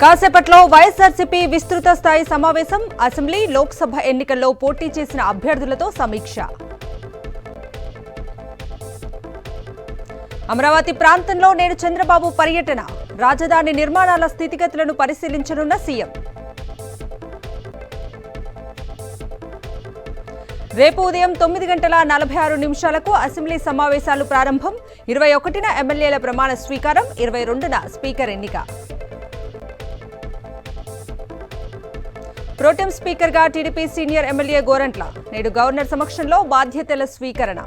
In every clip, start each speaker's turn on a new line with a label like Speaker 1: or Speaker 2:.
Speaker 1: కాసేపట్లో వైఎస్ఆర్సీపీ విస్తృత స్థాయి సమావేశం. అసెంబ్లీ, లోక్సభ ఎన్నికల్లో పోటీ చేసిన అభ్యర్థులతో సమీక్ష. అమరావతి ప్రాంతంలో నేడు చంద్రబాబు పర్యటన. రాజధాని నిర్మాణాల స్థితిగతులను పరిశీలించనున్న సీఎం. రేపు ఉదయం 9:46 అసెంబ్లీ సమావేశాలు ప్రారంభం. 21న ఎమ్మెల్యేల ప్రమాణ స్వీకారం, 22న స్పీకర్ ఎన్నిక. ప్రోటెం స్పీకర్గా టీడీపీ సీనియర్ ఎమ్మెల్యే గోరంట్ల. నేడు గవర్నర్ సమక్షంలో బాధ్యతల స్వీకరణ.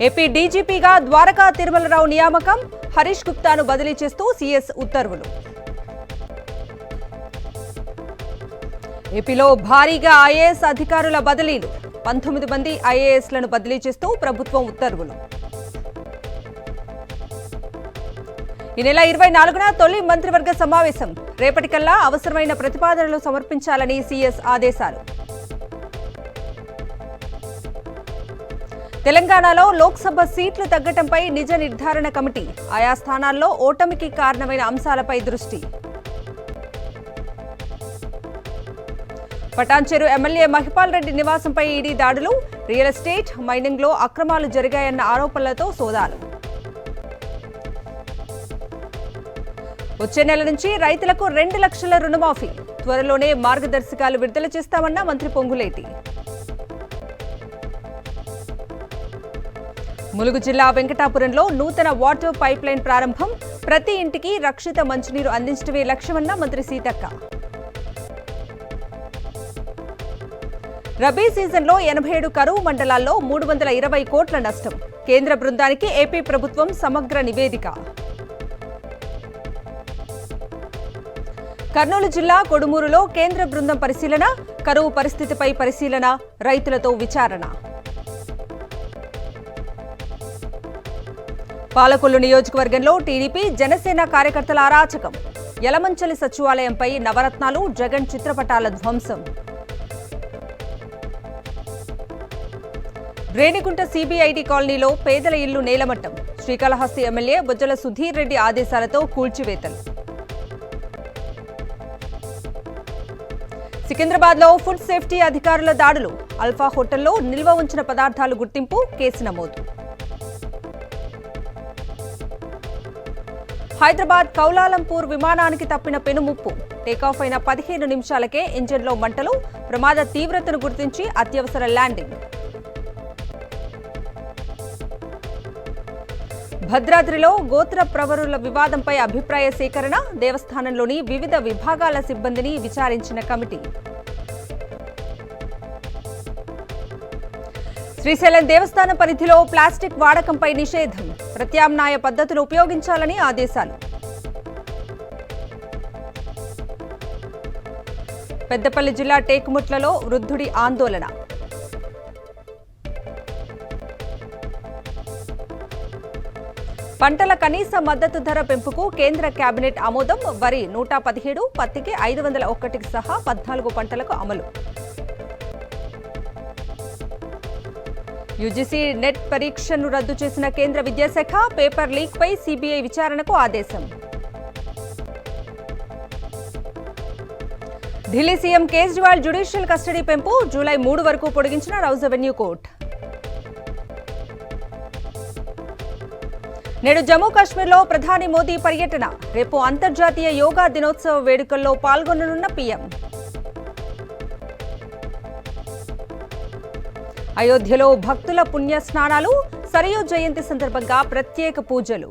Speaker 1: ఏపీ డీజీపీగా ద్వారకా తిరుమలరావు నియామకం. హరీష్ గుప్తాను బదిలీ చేస్తూ సీఎస్ ఉత్తర్వులు. ఏపీలో భారీగా ఐఏఎస్ అధికారుల బదిలీలు. 19 మంది ఐఏఎస్లను బదిలీ చేస్తూ ప్రభుత్వం ఉత్తర్వులు. ఈ నెల 24న తొలి మంత్రివర్గ సమావేశం. రేపటికల్లా అవసరమైన ప్రతిపాదనలు సమర్పించాలని సీఎస్ ఆదేశాలు. తెలంగాణలో లోక్సభ సీట్లు తగ్గటంపై నిజ నిర్ధారణ కమిటీ. ఆయా స్థానాల్లో ఓటమికి కారణమైన అంశాలపై దృష్టి. పటాన్చెరు ఎమ్మెల్యే మహిపాల్ రెడ్డి నివాసంపై ఈడీ దాడులు. రియల్ ఎస్టేట్, మైనింగ్లో అక్రమాలు జరిగాయన్న ఆరోపణలతో సోదాలు. వచ్చే నెల నుంచి రైతులకు 2 లక్షల రుణమాఫీ. త్వరలోనే మార్గదర్శకాలు విడుదల చేస్తామన్న మంత్రి పొంగులేటి. ములుగు జిల్లా వెంకటాపురంలో నూతన వాటర్ పైప్ లైన్ ప్రారంభం. ప్రతి ఇంటికి రక్షిత మంచినీరు అందించడమే లక్ష్యమన్న మంత్రి సీతక్క. రబీ సీజన్లో 87 కరువు మండలాల్లో 320 కోట్ల నష్టం. కేంద్ర బృందానికి ఏపీ ప్రభుత్వం సమగ్ర నివేదిక. కర్నూలు జిల్లా కొడుమూరులో కేంద్ర బృందం పరిశీలన. కరువు పరిస్థితిపై పరిశీలన, రైతులతో విచారణ. పాలకొల్లు నియోజకవర్గంలో టీడీపీ, జనసేన కార్యకర్తల అరాచకం. యలమంచలి సచివాలయంపై నవరత్నాలు, జగన్ చిత్రపటాల ధ్వంసం. రేణిగుంట సీబీఐటీ కాలనీలో పేదల ఇల్లు నేలమట్టం. శ్రీకాళహస్తి ఎమ్మెల్యే బొజ్జల సుధీర్ రెడ్డి ఆదేశాలతో కూల్చివేతలు. సికింద్రాబాద్లో ఫుడ్ సేఫ్టీ అధికారుల దాడులు. అల్ఫా హోటల్లో నిల్వ ఉంచిన పదార్థాలు గుర్తింపు, కేసు నమోదు. హైదరాబాద్ కౌలాలంపూర్ విమానానికి తప్పిన పెనుముప్పు. టేకాఫ్ అయిన 15 నిమిషాలకే ఇంజన్లో మంటలు. ప్రమాద తీవ్రతను గుర్తించి అత్యవసర ల్యాండింగ్. భద్రాద్రిలో గోత్ర ప్రవరుల వివాదంపై అభిప్రాయ సేకరణ. దేవస్థానంలోని వివిధ విభాగాల సిబ్బందిని విచారించిన కమిటీ. శ్రీశైలం దేవస్థానం పరిధిలో ప్లాస్టిక్ వాడకంపై నిషేధం. ప్రత్యామ్నాయ పద్ధతులు ఉపయోగించాలని ఆదేశాలు. పెద్దపల్లి జిల్లా టేకుముట్లలో వృద్ధుడి ఆందోళన. పంటల కనీస మద్దతు ధర పెంపుకు కేంద్ర కేబినెట్ ఆమోదం. వరి 117, పత్తికి 501 సహా 14 పంటలకు అమలు. యూజీసీ నెట్ పరీక్షను రద్దు చేసిన కేంద్ర విద్యాశాఖ. పేపర్ లీక్పై సీబీఐ విచారణకు ఆదేశం. Delhi CM Kejriwal judicial custody పెంపు. జూలై 3 వరకు పొడిగించిన రౌజ్ అవెన్యూ కోర్టు. నేడు జమ్మూ కాశ్మీర్లో ప్రధాని మోదీ పర్యటన. రేపు అంతర్జాతీయ యోగా దినోత్సవ వేడుకల్లో పాల్గొననున్న పీఎం. అయోధ్యలో భక్తుల పుణ్య స్నానాలు. సరయూ జయంతి సందర్భంగా ప్రత్యేక పూజలు.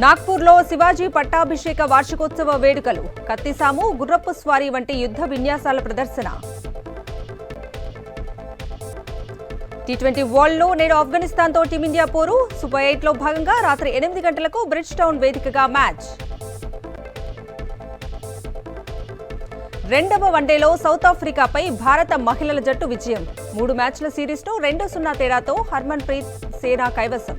Speaker 1: నాగ్పూర్లో శివాజీ పట్టాభిషేక వార్షికోత్సవ వేడుకలు. కత్తిసాము, గుర్రపు స్వారీ వంటి యుద్ధ విన్యాసాల ప్రదర్శన. T20 వరల్డ్లో నేడు ఆఫ్ఘనిస్తాన్తో టీమిండియా పోరు. సూపర్ 8లో భాగంగా రాత్రి 8 గంటలకు బ్రిడ్జ్ టౌన్ వేదికగా మ్యాచ్. 2వ వన్డేలో సౌత్ ఆఫ్రికాపై భారత మహిళల జట్టు విజయం. 3 మ్యాచ్ల సిరీస్ను 2-0 తేడాతో హర్మన్ ప్రీత్ సేన కైవసం.